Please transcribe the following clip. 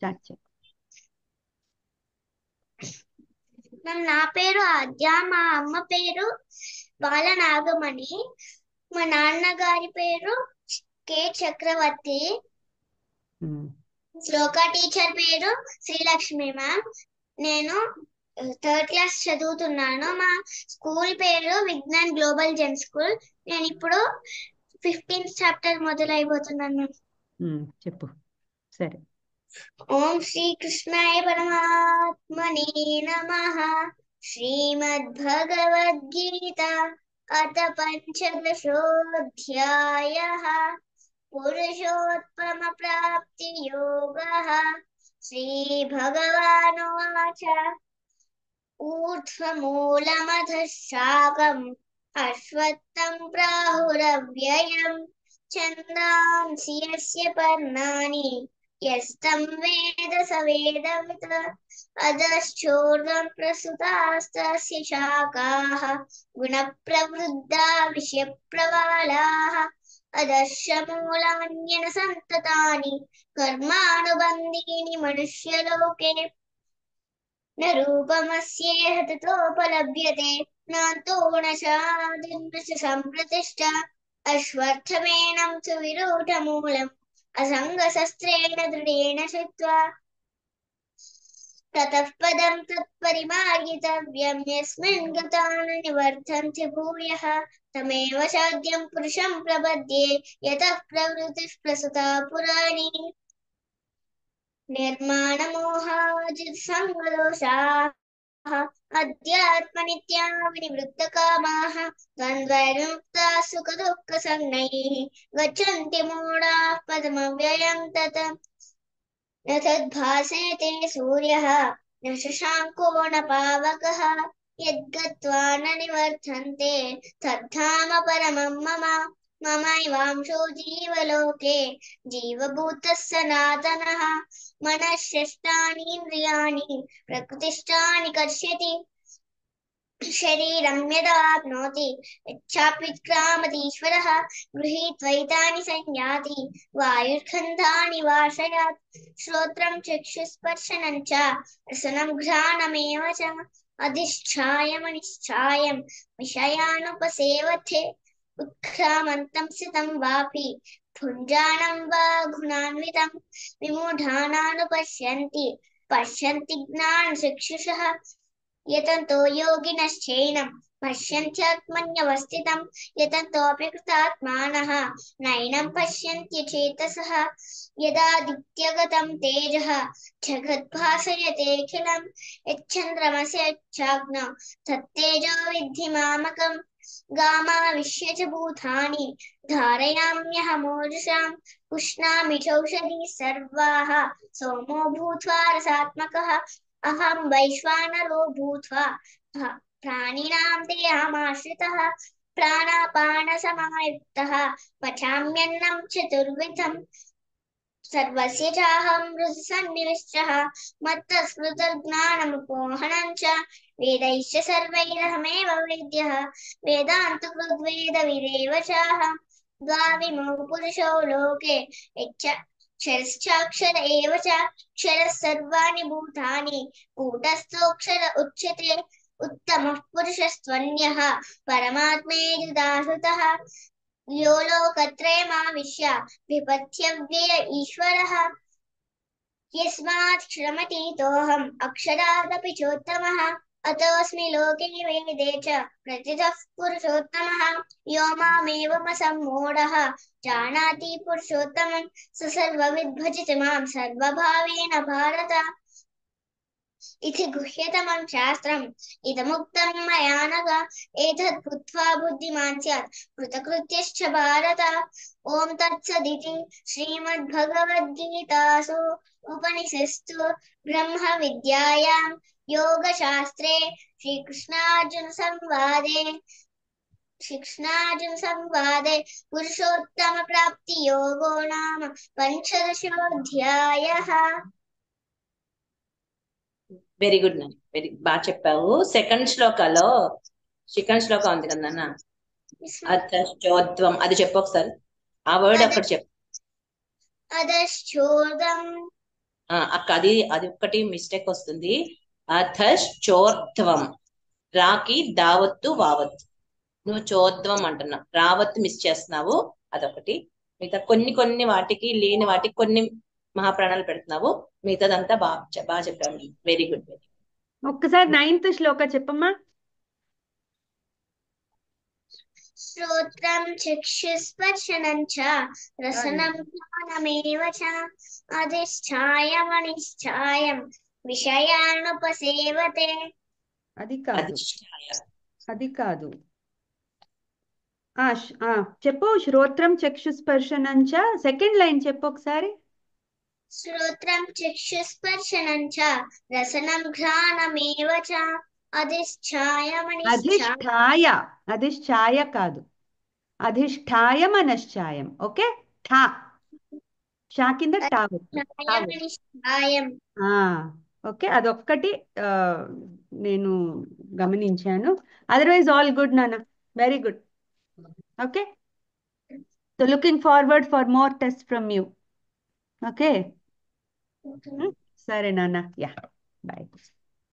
Start చేయి. నా పేరు ఆద్య. మా అమ్మ పేరు బాల నాగమణి. మా నాన్నగారి పేరు కె చక్రవర్తి. శ్లోక టీచర్ పేరు శ్రీలక్ష్మి మ్యామ్. నేను థర్డ్ క్లాస్ చదువుతున్నాను. మా స్కూల్ పేరు విజ్ఞాన్ గ్లోబల్ జెన్ స్కూల్. నేను ఇప్పుడు 15th చాప్టర్ మొదలైపోతున్నాను. చెప్పు. సరే. ఓం శ్రీకృష్ణాయ పరమాత్మనే నమః. శ్రీమద్భగవద్గీత అథ పంచదశోऽధ్యాయः. పురుషోత్తమ ప్రాప్తి యోగः. శ్రీభగవానువాచ ఊర్ధ్వమూలమధః శాఖం అశ్వత్థం ప్రాహురవ్యయం ఛందాంసి యస్య పర్ణాని యస్తం వేద స వేదవిత్ అధశ్చోర్ధ్వం ప్రసుతాస్తస్య శాఖాః గుణప్రవృద్ధా విషయప్రవాలాః అధశ్చ మూలాన్యన సంతతాని కర్మానుబంధీని మనుష్యలోకే न रूपमस्येह ततोपलभ्यते नान्तो न चादिर्न च सम्प्रतिष्ठा अश्वत्थमेनं तु विरूढमूलम् असङ्गशस्त्रेण दृढेन चित्वा ततः पदं तत्परिमार्गितव्यं यस्मिन् गता न निवर्तन्ते भूयः तमेव चाद्यं पुरुषं प्रपद्ये यतः प्रवृत्तिः प्रसृता पुराणी निर्माणमोहाजितसङ्गदोषाः अध्यात्मनित्या विनिवृत्तकामाः द्वन्द्वैर्मुक्ताः सुखदुःखसंज्ञैः गच्छन्ति मूढाः पदमव्ययं तत् न तद्भासेते सूर्यः न शशाङ्को न पावकः यद्गत्वा न निवर्तन्ते तद्धाम परमं मम ममैवांशो जीवलोके जीवभूतः सनातनः मनःषष्ठानीन्द्रियाणि प्रकृतिष्ठानि कर्षति शरीरं यदाप्नोति यच्चाप्युत्क्रामतीश्वरः गृहीत्वैतानि संयाति वायुर्गन्धानि वाशयात् श्रोत्रं चक्षुस्पर्शनं च रसनं घ्राणमेव च अधिष्ठायमनिष्ठायं विषयानुपसेवते उत्क्रामन्तं स्थितं वापि भुञ्जानं वा गुणान्वितं विमूढानानुपश्यन्ति पश्यन्ति ज्ञानचक्षुषः यतन्तो योगिनश्चैनं पश्यन्त्यात्मन्यवस्थितं यतन्तोऽपि कृतात्मानः नैनं पश्यन्त्यचेतसः यदादित्यगतं तेजः जगद्भासयतेऽखिलं यच्चन्द्रमसि यच्चाग्नौ तत्तेजो विद्धि मामकं गामाविश्य च भूतानि धारयाम्यहमोजसां पुष्णामि चौषधीः सर्वाः सोमो भूत्वा रसात्मकः अहं वैश्वानरो भूत्वा प्राणिनां देहमाश्रितः प्राणापानसमायुक्तः पचाम्यन्नं चतुर्विधं सर्वस्य चाहं हृदि सन्निविष्टः मत्तस्मृतज्ञानमुपोहनं च वेदैश्च सर्वैरहमेव वेद्यः वेदान्तकृद्वेदविदेव चाहं द्वाविमौ पुरुषौ लोके क्षरश्चाक्षर एव च क्षरः सर्वाणि भूतानि कूटस्थोऽक्षर उच्यते उत्तमः पुरुषस्त्वन्यः परमात्मेत्युदाहृतः यो लोकत्रयमाविश्य बिभर्त्यव्यय ईश्वरः यस्मात् क्षरमतीतोऽहम् अक्षरादपि चोत्तमः अतोऽस्मि लोके वेदे च प्रतितः पुरुषोत्तमः यो मामेवमसम्मूढः जानाति पुरुषोत्तमं स सर्वविद् भजति मां सर्वभावेन भारत इति गुह्यतमं शास्त्रम् इदमुक्तं मया नघ एतत् बुद्ध्वा बुद्धिमान् स्यात् कृतकृत्यश्च भारत ॐ तत्सदिति श्रीमद्भगवद्गीतासु उपनिषत्सु ब्रह्मविद्यायां योगशास्त्रे श्रीकृष्णार्जुनसंवादे पुरुषोत्तमप्राप्तियोगो नाम पंचदशोऽध्यायः. వెరీ గుడ్ నాన్న, వెరీ బాగా చెప్పావు. సెకండ్ శ్లోకం ఉంది కదా నాన్న, అధశ్చోర్ధ్వం, అది చెప్పు ఒకసారి. ఆ వర్డ్ అక్కడ చెప్పు. అధశ్చోర్ధ్వం అక్క అది అది ఒక్కటి మిస్టేక్ వస్తుంది. అధశ్చోర్ధ్వం. రాకి దావత్తు వావత్తు. నువ్వు చోద్వం అంటున్నావు, రావత్తు మిస్ చేస్తున్నావు. అదొకటి. మిగతా కొన్ని కొన్ని వాటికి లేని వాటికి కొన్ని మహాప్రాణాలు పెడుతున్నావు. మిగతాదంతా బాగా చెప్పావు. Very good. వెరీ ఒక్కసారి 9th శ్లోక చెప్పమ్మా. శ్రోత్రం చక్షుస్పర్శనం చ రసనం జ్ఞానమేవ చ అధిష్ఠాయ మనిష్ఠాయం విషయానుపసేవతే. అది కాదు, అధిష్ఠాయ. అది కాదు. చెప్పు. శ్రోత్రం చక్షుస్పర్శనంచ సెకండ్ లైన్ చెప్పు ఒకసారి. శ్రోత్రం చక్షుస్పర్శనం చ రసనం ఘ్రాణమేవ చ అధిష్ఠాయ మనిష్ఠాయం. అధిష్ఠాయ, అధిష్ఠాయ కాదు, అధిష్ఠాయ మనశ్చాయం. ఓకే, ఠా, షా కింద టా వస్తుంది. అధిష్ఠాయ మనిష్ఠాయం. ఓకే, అదొక్కటి నేను గమనించాను. అదర్వైజ్ ఆల్ గుడ్ నాన్న, very good. Okay, so looking forward for more test from you. Okay, సరే నాన్న, యా, బాయ్.